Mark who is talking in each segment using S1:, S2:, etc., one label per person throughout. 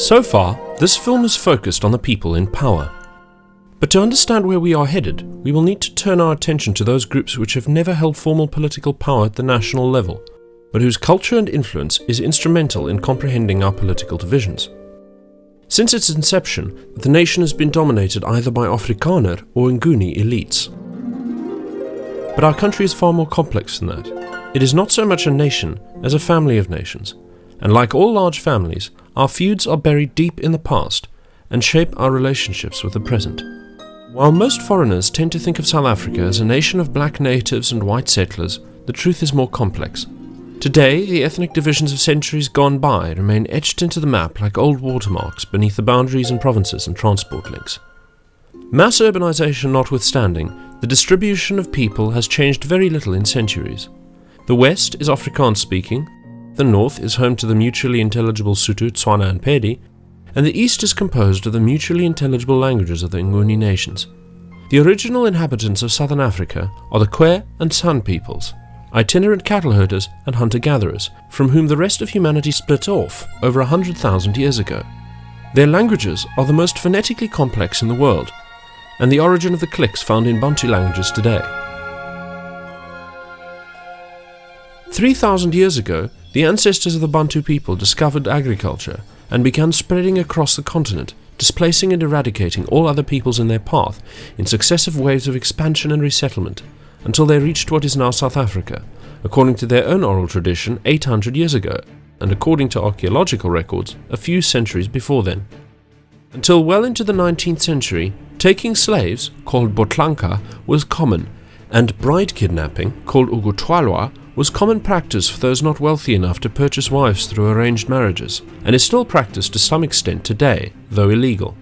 S1: So far, this film has focused on the people in power. But to understand where we are headed, we will need to turn our attention to those groups which have never held formal political power at the national level, but whose culture and influence is instrumental in comprehending our political divisions. Since its inception, the nation has been dominated either by Afrikaner or Nguni elites. But our country is far more complex than that. It is not so much a nation as a family of nations, and like all large families, our feuds are buried deep in the past and shape our relationships with the present. While most foreigners tend to think of South Africa as a nation of black natives and white settlers, the truth is more complex. Today, the ethnic divisions of centuries gone by remain etched into the map like old watermarks beneath the boundaries and provinces and transport links. Mass urbanization notwithstanding, the distribution of people has changed very little in centuries. The West is Afrikaans-speaking, the North is home to the mutually intelligible Sotho, Tswana and Pedi, and the East is composed of the mutually intelligible languages of the Nguni nations. The original inhabitants of southern Africa are the Kwe and San peoples, itinerant cattle herders and hunter-gatherers, from whom the rest of humanity split off over 100,000 years ago. Their languages are the most phonetically complex in the world, and the origin of the cliques found in Bantu languages today. 3,000 years ago, the ancestors of the Bantu people discovered agriculture and began spreading across the continent, displacing and eradicating all other peoples in their path in successive waves of expansion and resettlement, until they reached what is now South Africa, according to their own oral tradition 800 years ago, and according to archaeological records a few centuries before then. Until well into the 19th century, taking slaves, called botlanka, was common, and bride kidnapping, called ukutwalwa, was common practice for those not wealthy enough to purchase wives through arranged marriages, and is still practiced to some extent today, though illegal.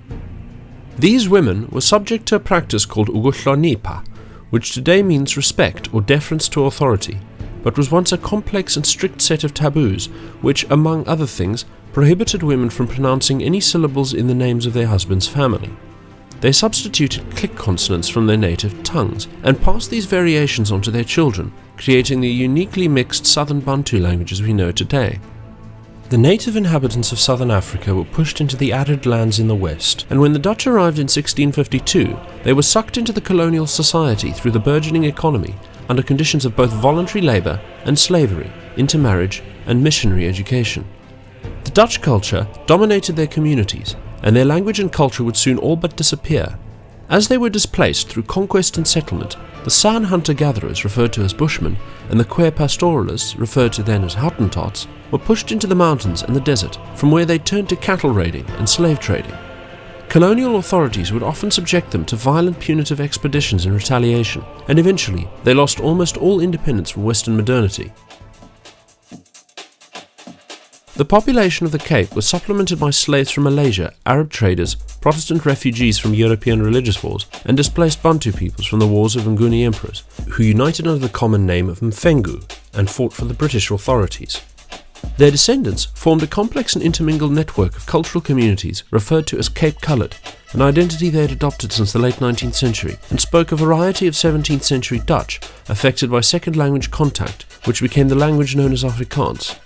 S1: These women were subject to a practice called ukuhlonipha, which today means respect or deference to authority, but was once a complex and strict set of taboos which, among other things, prohibited women from pronouncing any syllables in the names of their husband's family. They substituted click consonants from their native tongues and passed these variations on to their children, creating the uniquely mixed southern Bantu languages we know today. The native inhabitants of southern Africa were pushed into the arid lands in the west, and when the Dutch arrived in 1652, they were sucked into the colonial society through the burgeoning economy under conditions of both voluntary labour and slavery, intermarriage and missionary education. The Dutch culture dominated their communities, and their language and culture would soon all but disappear. As they were displaced through conquest and settlement, the San hunter-gatherers, referred to as Bushmen, and the Kwe pastoralists, referred to then as Hottentots, were pushed into the mountains and the desert, from where they turned to cattle raiding and slave trading. Colonial authorities would often subject them to violent punitive expeditions in retaliation, and eventually they lost almost all independence from Western modernity. The population of the Cape was supplemented by slaves from Malaysia, Arab traders, Protestant refugees from European religious wars, and displaced Bantu peoples from the wars of Nguni emperors, who united under the common name of Mfengu and fought for the British authorities. Their descendants formed a complex and intermingled network of cultural communities referred to as Cape Coloured, an identity they had adopted since the late 19th century, and spoke a variety of 17th century Dutch, affected by second language contact, which became the language known as Afrikaans.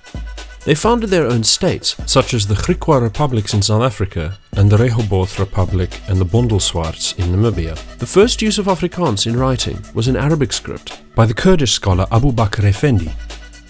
S1: They founded their own states, such as the Griqua Republics in South Africa and the Rehoboth Republic and the Bondelswarts in Namibia. The first use of Afrikaans in writing was in Arabic script by the Kurdish scholar Abu Bakr Effendi.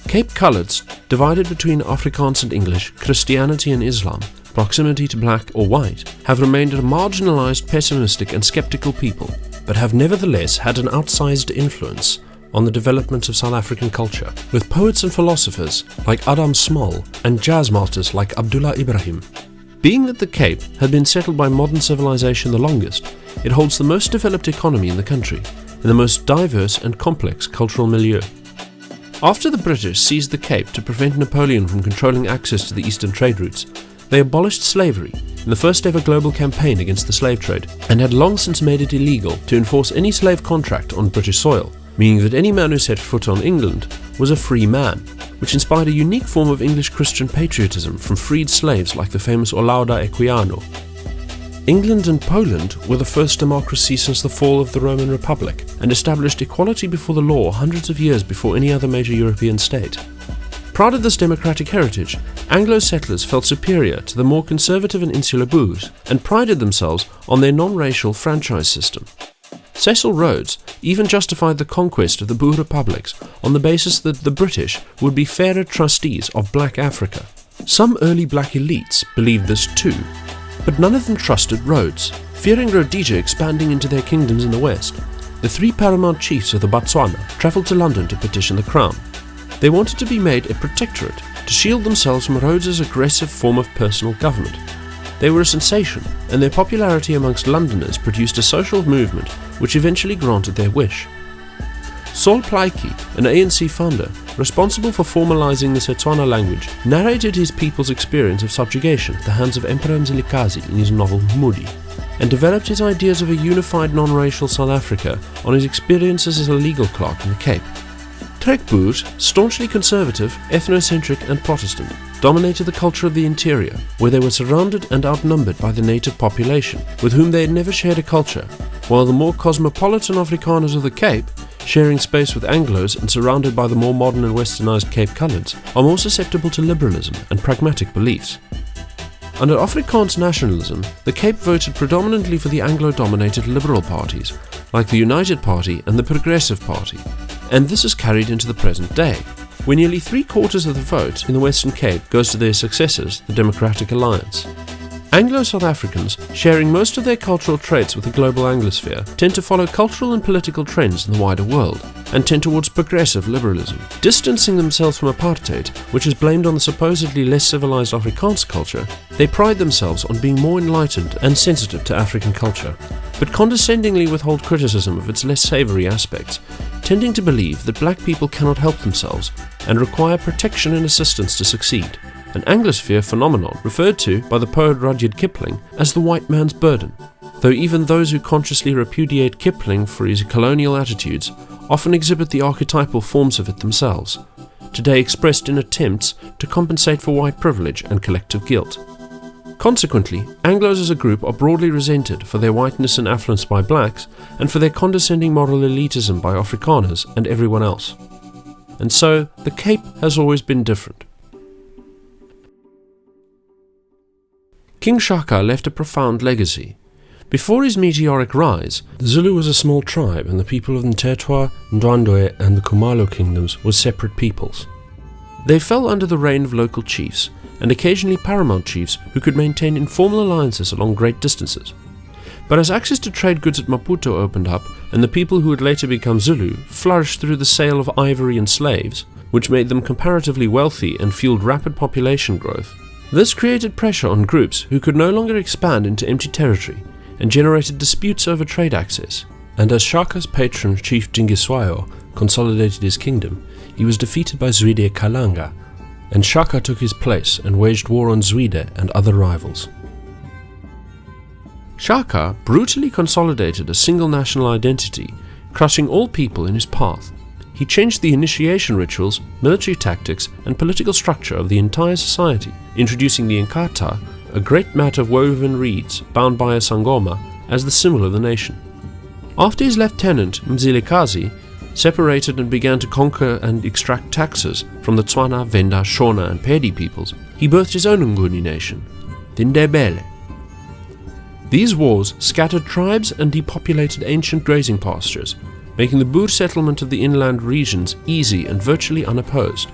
S1: Cape Coloureds, divided between Afrikaans and English, Christianity and Islam, proximity to black or white, have remained a marginalised, pessimistic and sceptical people, but have nevertheless had an outsized influence on the development of South African culture, with poets and philosophers like Adam Small and jazz masters like Abdullah Ibrahim. Being that the Cape had been settled by modern civilization the longest, it holds the most developed economy in the country and the most diverse and complex cultural milieu. After the British seized the Cape to prevent Napoleon from controlling access to the eastern trade routes, they abolished slavery in the first ever global campaign against the slave trade, and had long since made it illegal to enforce any slave contract on British soil, meaning that any man who set foot on England was a free man, which inspired a unique form of English Christian patriotism from freed slaves like the famous Olaudah Equiano. England and Poland were the first democracies since the fall of the Roman Republic, and established equality before the law hundreds of years before any other major European state. Proud of this democratic heritage, Anglo settlers felt superior to the more conservative and insular Boers and prided themselves on their non-racial franchise system. Cecil Rhodes even justified the conquest of the Boer republics on the basis that the British would be fairer trustees of black Africa. Some early black elites believed this too, but none of them trusted Rhodes, fearing Rhodesia expanding into their kingdoms in the west. The three paramount chiefs of the Botswana travelled to London to petition the crown. They wanted to be made a protectorate to shield themselves from Rhodes's aggressive form of personal government. They were a sensation, and their popularity amongst Londoners produced a social movement which eventually granted their wish. Saul Plaatje, an ANC founder responsible for formalizing the Setswana language, narrated his people's experience of subjugation at the hands of Emperor Mzilikazi in his novel Moody, and developed his ideas of a unified non-racial South Africa on his experiences as a legal clerk in the Cape. Trek Boers, staunchly conservative, ethnocentric and Protestant, dominated the culture of the interior, where they were surrounded and outnumbered by the native population, with whom they had never shared a culture, while the more cosmopolitan Afrikaners of the Cape, sharing space with Anglos and surrounded by the more modern and westernized Cape Coloureds, are more susceptible to liberalism and pragmatic beliefs. Under Afrikaans nationalism, the Cape voted predominantly for the Anglo-dominated liberal parties, like the United Party and the Progressive Party, and this is carried into the present day, where nearly 3/4 of the vote in the Western Cape goes to their successors, the Democratic Alliance. Anglo-South Africans, sharing most of their cultural traits with the global Anglosphere, tend to follow cultural and political trends in the wider world, and tend towards progressive liberalism. Distancing themselves from apartheid, which is blamed on the supposedly less civilized Afrikaans culture, they pride themselves on being more enlightened and sensitive to African culture, but condescendingly withhold criticism of its less savoury aspects, tending to believe that black people cannot help themselves and require protection and assistance to succeed, an Anglosphere phenomenon referred to by the poet Rudyard Kipling as the white man's burden, though even those who consciously repudiate Kipling for his colonial attitudes often exhibit the archetypal forms of it themselves, today expressed in attempts to compensate for white privilege and collective guilt. Consequently, Anglos as a group are broadly resented for their whiteness and affluence by blacks and for their condescending moral elitism by Afrikaners and everyone else. And so, the Cape has always been different. King Shaka left a profound legacy. Before his meteoric rise, the Zulu was a small tribe and the people of Mthethwa, Ndwandwe and the Khumalo kingdoms were separate peoples. They fell under the reign of local chiefs, and occasionally paramount chiefs who could maintain informal alliances along great distances. But as access to trade goods at Maputo opened up, and the people who would later become Zulu flourished through the sale of ivory and slaves, which made them comparatively wealthy and fueled rapid population growth, this created pressure on groups who could no longer expand into empty territory, and generated disputes over trade access. And as Shaka's patron Chief Dingiswayo consolidated his kingdom, he was defeated by Zwide Kalanga, and Shaka took his place and waged war on Zwide and other rivals. Shaka brutally consolidated a single national identity, crushing all people in his path. He changed the initiation rituals, military tactics, and political structure of the entire society, introducing the Inkatha, a great mat of woven reeds bound by a sangoma, as the symbol of the nation. After his lieutenant Mzilikazi separated and began to conquer and extract taxes from the Tswana, Venda, Shona and Pedi peoples, he birthed his own Nguni nation, the Ndebele. These wars scattered tribes and depopulated ancient grazing pastures, making the Boer settlement of the inland regions easy and virtually unopposed.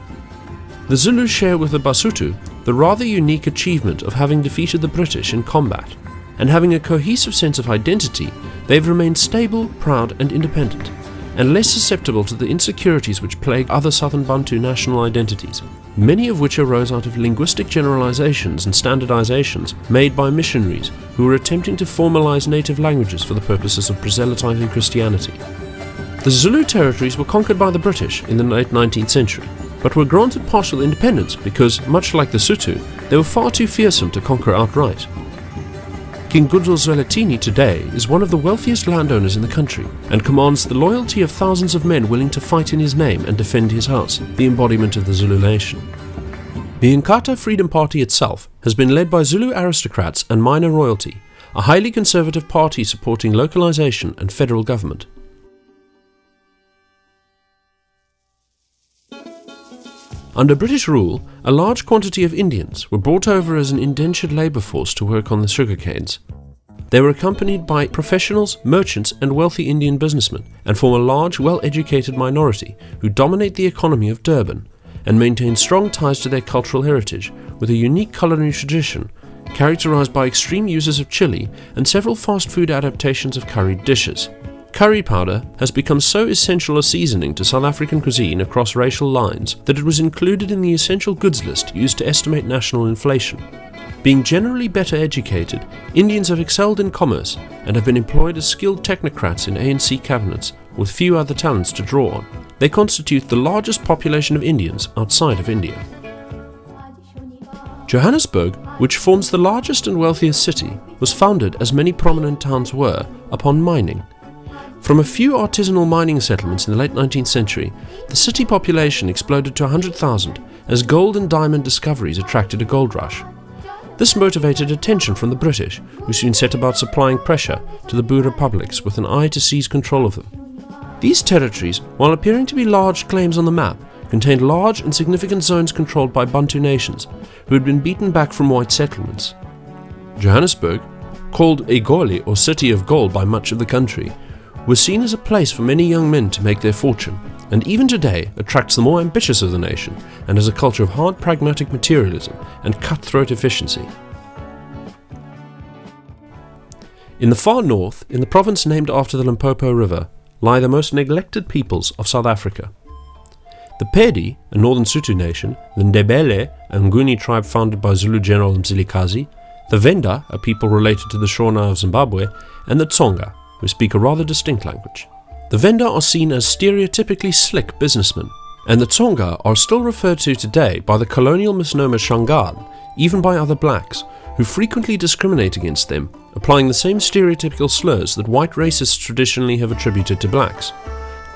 S1: The Zulus share with the Basotho the rather unique achievement of having defeated the British in combat, and having a cohesive sense of identity, they've remained stable, proud and independent, and less susceptible to the insecurities which plague other southern Bantu national identities, many of which arose out of linguistic generalizations and standardizations made by missionaries who were attempting to formalize native languages for the purposes of proselytizing Christianity. The Zulu territories were conquered by the British in the late 19th century, but were granted partial independence because, much like the Sotho, they were far too fearsome to conquer outright. King Goodwill Zwelithini today is one of the wealthiest landowners in the country and commands the loyalty of thousands of men willing to fight in his name and defend his house, the embodiment of the Zulu nation. The Inkatha Freedom Party itself has been led by Zulu aristocrats and minor royalty, a highly conservative party supporting localization and federal government. Under British rule, a large quantity of Indians were brought over as an indentured labour force to work on the sugar canes. They were accompanied by professionals, merchants and wealthy Indian businessmen, and form a large, well-educated minority who dominate the economy of Durban and maintain strong ties to their cultural heritage with a unique culinary tradition characterised by extreme uses of chili and several fast food adaptations of curried dishes. Curry powder has become so essential a seasoning to South African cuisine across racial lines that it was included in the essential goods list used to estimate national inflation. Being generally better educated, Indians have excelled in commerce and have been employed as skilled technocrats in ANC cabinets with few other talents to draw on. They constitute the largest population of Indians outside of India. Johannesburg, which forms the largest and wealthiest city, was founded, as many prominent towns were, upon mining. From a few artisanal mining settlements in the late 19th century, the city population exploded to 100,000 as gold and diamond discoveries attracted a gold rush. This motivated attention from the British, who soon set about supplying pressure to the Boer republics with an eye to seize control of them. These territories, while appearing to be large claims on the map, contained large and significant zones controlled by Bantu nations, who had been beaten back from white settlements. Johannesburg, called Egoli or City of Gold by much of the country, was seen as a place for many young men to make their fortune, and even today attracts the more ambitious of the nation and has a culture of hard pragmatic materialism and cutthroat efficiency. In the far north, in the province named after the Limpopo River, lie the most neglected peoples of South Africa. The Pedi, a northern Sotho nation, the Ndebele, a Nguni tribe founded by Zulu General Mzilikazi, the Venda, a people related to the Shona of Zimbabwe, and the Tsonga, who speak a rather distinct language. The Venda are seen as stereotypically slick businessmen, and the Tsonga are still referred to today by the colonial misnomer Shangaan, even by other blacks, who frequently discriminate against them, applying the same stereotypical slurs that white racists traditionally have attributed to blacks: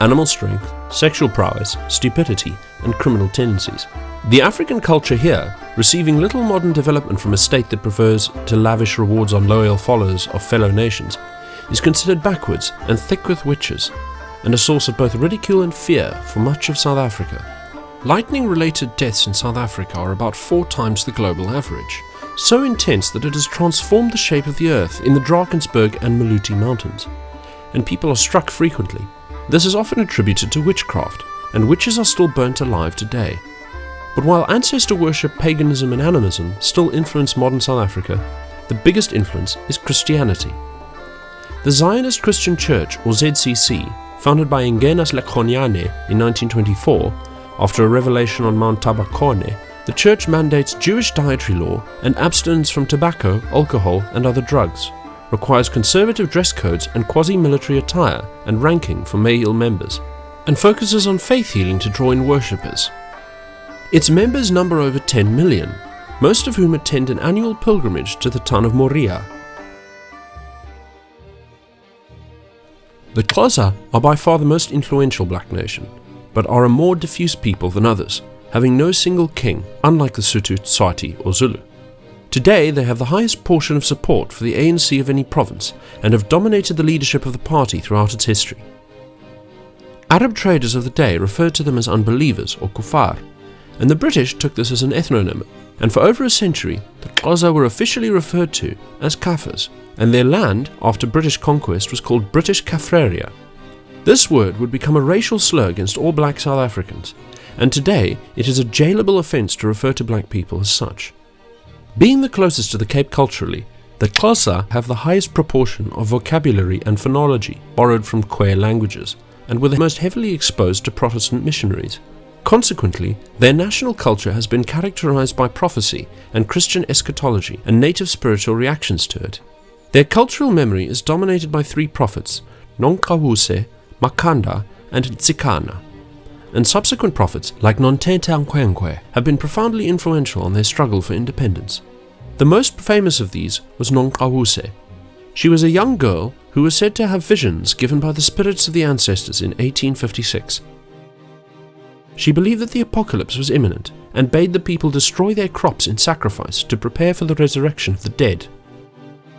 S1: animal strength, sexual prowess, stupidity, and criminal tendencies. The African culture here, receiving little modern development from a state that prefers to lavish rewards on loyal followers of fellow nations, is considered backwards and thick with witches, and a source of both ridicule and fear for much of South Africa. Lightning-related deaths in South Africa are about 4 times the global average, so intense that it has transformed the shape of the earth in the Drakensberg and Maluti mountains, and people are struck frequently. This is often attributed to witchcraft, and witches are still burnt alive today. But while ancestor worship, paganism and animism still influence modern South Africa, the biggest influence is Christianity. The Zionist Christian Church, or ZCC, founded by Ingenas Lekhonyane in 1924, after a revelation on Mount Tabakone, the church mandates Jewish dietary law and abstinence from tobacco, alcohol and other drugs, requires conservative dress codes and quasi-military attire and ranking for male members, and focuses on faith healing to draw in worshippers. Its members number over 10 million, most of whom attend an annual pilgrimage to the town of Moriah. The Xhosa are by far the most influential black nation, but are a more diffuse people than others, having no single king, unlike the Sotho, Tswati or Zulu. Today they have the highest portion of support for the ANC of any province and have dominated the leadership of the party throughout its history. Arab traders of the day referred to them as unbelievers or kuffar, and the British took this as an ethnonym, and for over a century the Xhosa were officially referred to as Kafirs, and their land, after British conquest, was called British Kaffraria. This word would become a racial slur against all black South Africans, and today it is a jailable offence to refer to black people as such. Being the closest to the Cape culturally, the Xhosa have the highest proportion of vocabulary and phonology borrowed from Khmer languages, and were the most heavily exposed to Protestant missionaries. Consequently, their national culture has been characterized by prophecy and Christian eschatology and native spiritual reactions to it. Their cultural memory is dominated by 3 prophets, Nonkawuse, Makanda, and Tsikana, and subsequent prophets like Nontenta Nkwenkwe have been profoundly influential on their struggle for independence. The most famous of these was Nonkawuse. She was a young girl who was said to have visions given by the spirits of the ancestors in 1856. She believed that the apocalypse was imminent and bade the people destroy their crops in sacrifice to prepare for the resurrection of the dead.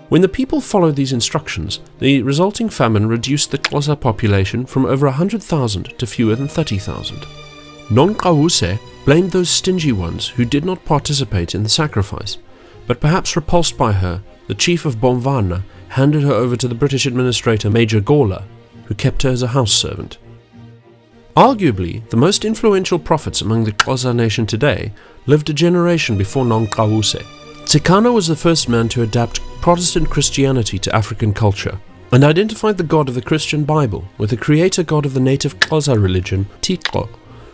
S1: When the people followed these instructions, the resulting famine reduced the Xhosa population from over 100,000 to fewer than 30,000. Nongqawuse blamed those stingy ones who did not participate in the sacrifice, but perhaps repulsed by her, the chief of Bomvana handed her over to the British administrator Major Gawler, who kept her as a house servant. Arguably, the most influential prophets among the Xhosa nation today lived a generation before Nongqawuse. Tsikana was the first man to adapt Protestant Christianity to African culture, and identified the God of the Christian Bible with the creator god of the native Xhosa religion, Thixo,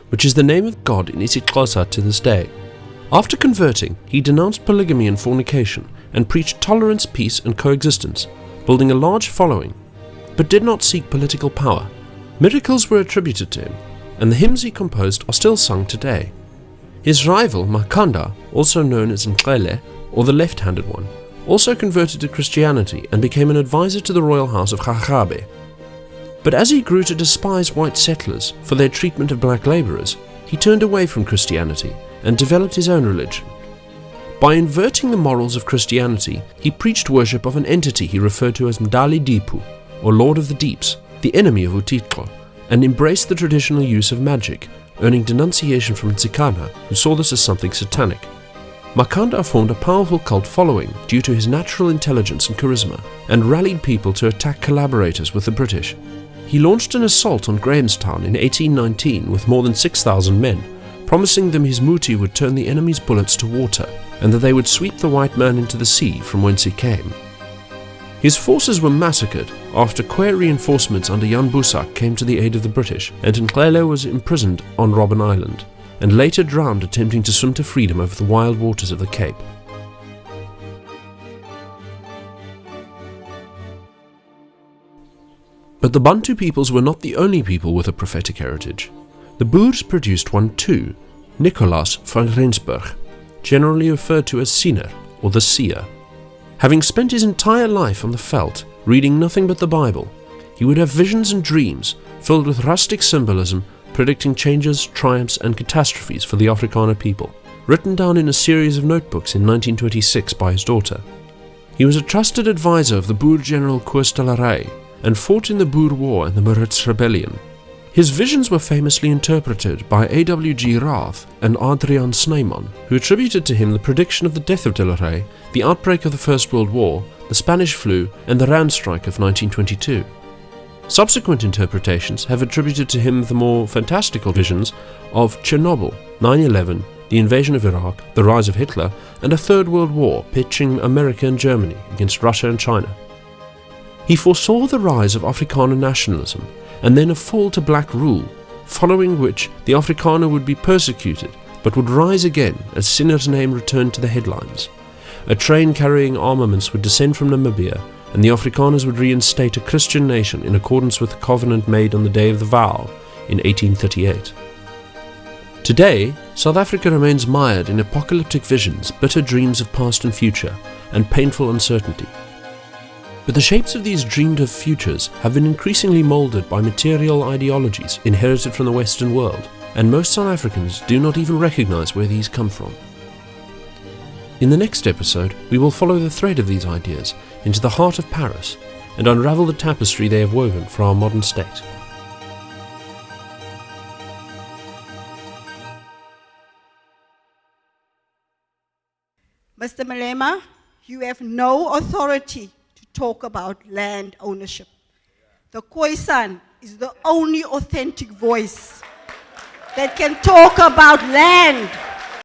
S1: which is the name of God in isiXhosa to this day. After converting, he denounced polygamy and fornication, and preached tolerance, peace and coexistence, building a large following, but did not seek political power. Miracles were attributed to him, and the hymns he composed are still sung today. His rival, Makanda, also known as Nqele, or the left-handed one, also converted to Christianity and became an advisor to the royal house of Kgagabe. But as he grew to despise white settlers for their treatment of black labourers, he turned away from Christianity and developed his own religion. By inverting the morals of Christianity, he preached worship of an entity he referred to as Mdali Dipu, or Lord of the Deeps, the enemy of uThixo, and embraced the traditional use of magic, earning denunciation from Tsikana, who saw this as something satanic. Makanda formed a powerful cult following due to his natural intelligence and charisma, and rallied people to attack collaborators with the British. He launched an assault on Grahamstown in 1819 with more than 6,000 men, promising them his muti would turn the enemy's bullets to water, and that they would sweep the white man into the sea from whence he came. His forces were massacred after Khmer reinforcements under Jan Boesak came to the aid of the British, and Nqele was imprisoned on Robben Island, and later drowned attempting to swim to freedom over the wild waters of the Cape. But the Bantu peoples were not the only people with a prophetic heritage. The Boers produced one too, Nicolaas van Rensburg, generally referred to as Siener, or the Seer. Having spent his entire life on the veldt, reading nothing but the Bible, he would have visions and dreams filled with rustic symbolism predicting changes, triumphs and catastrophes for the Afrikaner people, written down in a series of notebooks in 1926 by his daughter. He was a trusted advisor of the Boer general Koos Teleray and fought in the Boer War and the Maritz Rebellion. His visions were famously interpreted by A.W.G. Rath and Adriaan Snyman, who attributed to him the prediction of the death of Teleray, the outbreak of the First World War, the Spanish flu and the Rand strike of 1922. Subsequent interpretations have attributed to him the more fantastical visions of Chernobyl, 9/11, the invasion of Iraq, the rise of Hitler, and a Third World War pitching America and Germany against Russia and China. He foresaw the rise of Afrikaner nationalism and then a fall to black rule, following which the Afrikaner would be persecuted but would rise again as Sinner's name returned to the headlines. A train carrying armaments would descend from Namibia, and the Afrikaners would reinstate a Christian nation in accordance with the covenant made on the Day of the Vow in 1838. Today, South Africa remains mired in apocalyptic visions, bitter dreams of past and future, and painful uncertainty. But the shapes of these dreamed-of futures have been increasingly moulded by material ideologies inherited from the Western world, and most South Africans do not even recognise where these come from. In the next episode, we will follow the thread of these ideas into the heart of Paris and unravel the tapestry they have woven for our modern state.
S2: Mr. Malema, you have no authority to talk about land ownership. The Khoisan is the only authentic voice that can talk about land.